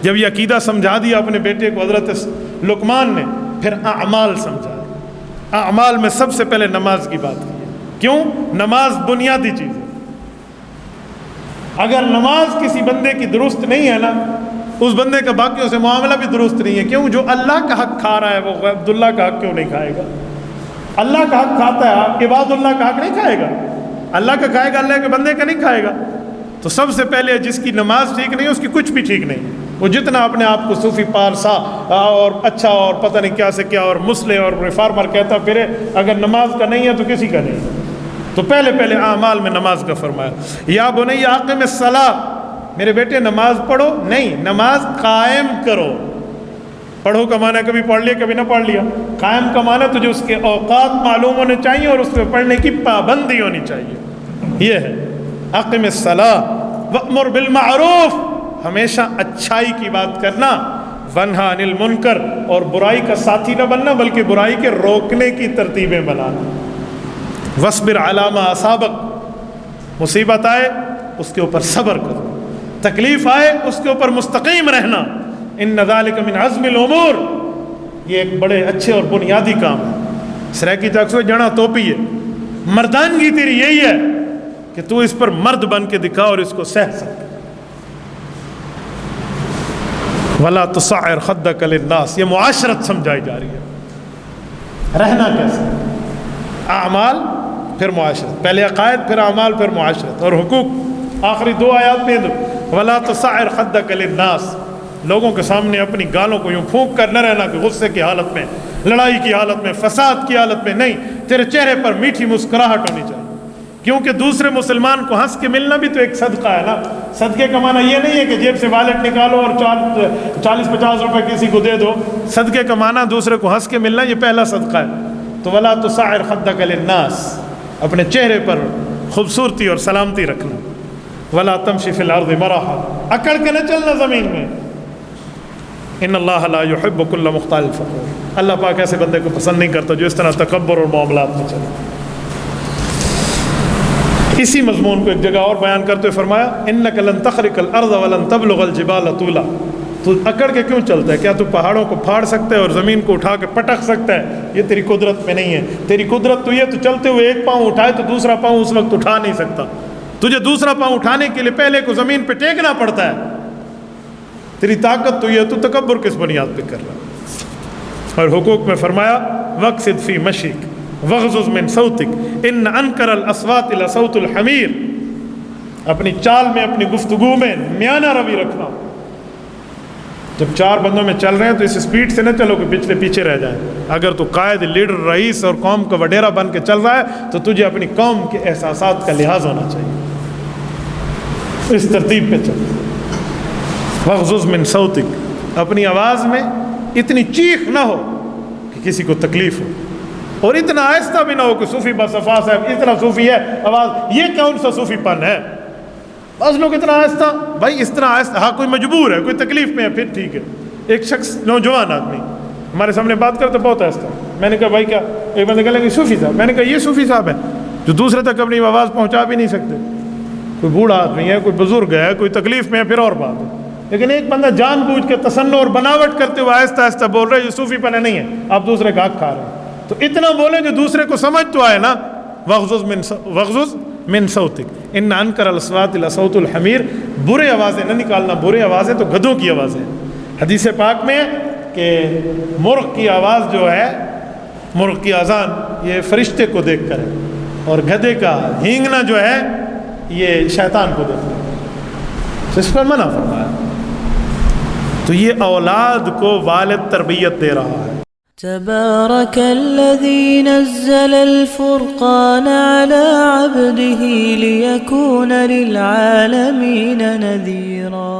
جب یہ عقیدہ سمجھا دیا اپنے بیٹے کو حضرت لقمان نے، پھر اعمال سمجھا۔ اعمال میں سب سے پہلے نماز کی بات کی ہے۔ کیوں؟ نماز بنیادی چیز ہے۔ اگر نماز کسی بندے کی درست نہیں ہے نا، اس بندے کا باقیوں سے معاملہ بھی درست نہیں ہے۔ کیوں؟ جو اللہ کا حق کھا رہا ہے وہ عبداللہ کا حق کیوں نہیں کھائے گا؟ اللہ کا حق کھاتا ہے، عباد اللہ کا حق نہیں کھائے گا؟ اللہ کا کھائے گا، اللہ کے بندے کا نہیں کھائے گا۔ تو سب سے پہلے جس کی نماز ٹھیک نہیں ہے اس کی کچھ بھی ٹھیک نہیں ہے۔ وہ جتنا اپنے آپ کو صوفی پارسا اور اچھا اور پتہ نہیں کیا سے کیا اور مسلح اور ریفارمر کہتا پھرے، اگر نماز کا نہیں ہے تو کسی کا نہیں ہے۔ تو پہلے اعمال میں نماز کا فرمایا، یا بنی اقم الصلاۃ، میرے بیٹے نماز پڑھو، نہیں نماز قائم کرو۔ پڑھو کا معنی کبھی پڑھ لیا کبھی نہ پڑھ لیا، قائم کا معنی تجھے اس کے اوقات معلوم ہونے چاہیے اور اس میں پڑھنے کی پابندی ہونی چاہیے۔ یہ ہے اقم الصلاۃ وامر بالمعروف، ہمیشہ اچھائی کی بات کرنا، ونہا عن المنکر، اور برائی کا ساتھی نہ بننا بلکہ برائی کے روکنے کی ترتیبیں بنانا۔ وَاصْبِرْ عَلَىٰ مَا أَصَابَكَ، مصیبت آئے اس کے اوپر صبر کرو، تکلیف آئے اس کے اوپر مستقیم رہنا۔ إِنَّ ذَلِكَ مِنْ عَزْمِ الْأُمُورِ، یہ ایک بڑے اچھے اور بنیادی کام ہے۔ سریکی چاکسوے جڑا توپی ہے، مردانگی تیری یہی ہے کہ تو اس پر مرد بن کے دکھا اور اس کو سہ سکے۔ وَلَا تُصَعِّرْ خَدَّكَ لِلنَّاسِ، یہ معاشرت سمجھائی جا رہی ہے، رہنا کیسے، اعمال پھر معاشرت، پہلے عقائد پھر اعمال پھر معاشرت اور حقوق۔ آخری دو آیات میں وَلَا تُصَعِّرْ خَدَّكَ لِلنَّاسِ، لوگوں کے سامنے اپنی گالوں کو یوں پھونک کر نہ رہنا کہ غصے کی حالت میں، لڑائی کی حالت میں، فساد کی حالت میں، نہیں، تیرے چہرے پر میٹھی مسکراہٹ ہونی چاہیے، کیونکہ دوسرے مسلمان کو ہنس کے ملنا بھی تو ایک صدقہ ہے نا۔ صدقے کا معنی یہ نہیں ہے کہ جیب سے والیٹ نکالو اور 40-50 روپے کسی کو دے دو۔ صدقے کا معنی دوسرے کو ہنس کے ملنا، یہ پہلا صدقہ ہے۔ تو وَلَا تُصَعِّرْ خَدَّكَ لِلنَّاسِ، اپنے چہرے پر خوبصورتی اور سلامتی رکھنا۔ وَلَا تَمْشِ فِي الْأَرْضِ مَرَحًا، اکڑ کے نہ چلنا زمین میں۔ ان اللہ لا يحب كل مختال فخور، اللہ پاک ایسے بندے کو پسند نہیں کرتا جو اس طرح تکبر اور معاملات میں چلے۔ اسی مضمون کو ایک جگہ اور بیان کرتے ہوئے فرمایا انک لن تخرق الارض ولن تبلغ الجبال طولا، تو اکڑ کے کیوں چلتا ہے؟ کیا تو پہاڑوں کو پھاڑ سکتا ہے اور زمین کو اٹھا کے پٹک سکتا ہے؟ یہ تیری قدرت میں نہیں ہے۔ تیری قدرت تو یہ تو چلتے ہوئے ایک پاؤں اٹھائے تو دوسرا پاؤں اس وقت اٹھا نہیں سکتا، تجھے دوسرا پاؤں اٹھانے کے لیے پہلے کو زمین پہ ٹیکنا پڑتا ہے۔ تیری طاقت تو یہ، تو تکبر کس بنیاد پہ کر رہا ہے؟ اور حقوق میں فرمایا وَاقْصِدْ فِي مَشْيِكَ وَاغْضُضْ مِنْ صَوْتِكَ إِنَّ أَنْكَرَ الْأَصْوَاتِ لَصَوْتُ الْحَمِيرِ، اپنی چال میں اپنی گفتگو میں میانہ روی رکھنا۔ جب چار بندوں میں چل رہے ہیں تو اس سپیڈ سے نہ چلو کہ پچھلے پیچھے رہ جائیں۔ اگر تو قائد، لیڈر، رئیس اور قوم کا وڈیرا بن کے چل رہا ہے تو تجھے اپنی قوم کے احساسات کا لحاظ ہونا چاہیے، اس ترتیب پہ چل۔ وَاغْضُضْ مِنْ صَوْتِكَ، اپنی آواز میں اتنی چیخ نہ ہو کہ کسی کو تکلیف ہو، اور اتنا آہستہ بھی نہ ہو کہ صوفی بصفا صاحب اتنا صوفی ہے آواز، یہ کون سا صوفی پن ہے؟ بعض لوگ اتنا آہستہ، بھائی اس طرح آہستہ، ہاں کوئی مجبور ہے، کوئی تکلیف میں ہے، پھر ٹھیک ہے۔ ایک شخص نوجوان آدمی ہمارے سامنے بات کرتے بہت آہستہ، میں نے کہا بھائی کیا؟ ایک بندے کہنے لگے صوفی صاحب، میں نے کہا یہ صوفی صاحب ہے جو دوسرے تک اپنی آواز پہنچا بھی نہیں سکتے؟ کوئی بوڑھا آدمی ہے، کوئی بزرگ ہے، کوئی تکلیف میں ہے، پھر اور بات ہے، لیکن ایک بندہ جان بوجھ کے تصنع اور بناوٹ کرتے ہوئے آہستہ آہستہ بول رہے، یہ صوفی پن نہیں ہے، آپ دوسرے کا حق کھا رہے ہیں۔ تو اتنا بولیں جو دوسرے کو سمجھ تو آئے نا۔ وَاغْضُضْ مِنْ صَوْتِكَ إِنَّ أَنْكَرَ الْأَصْوَاتِ لَصَوْتُ الْحَمِيرِ، برے آوازیں نہ نکالنا، برے آوازیں تو گدھوں کی آوازیں۔ حدیث پاک میں کہ مرغ کی آواز جو ہے، مرغ کی اذان، یہ فرشتے کو دیکھ کر ہے، اور گدھے کا ہینگنا جو ہے یہ شیطان کو دیکھ کر، تو اس پر منع فرمایا۔ تو یہ اولاد کو والد تربیت دے رہا ہے۔ تبارك الذي نزل الفرقان على عبده ليكون للعالمين نذيرا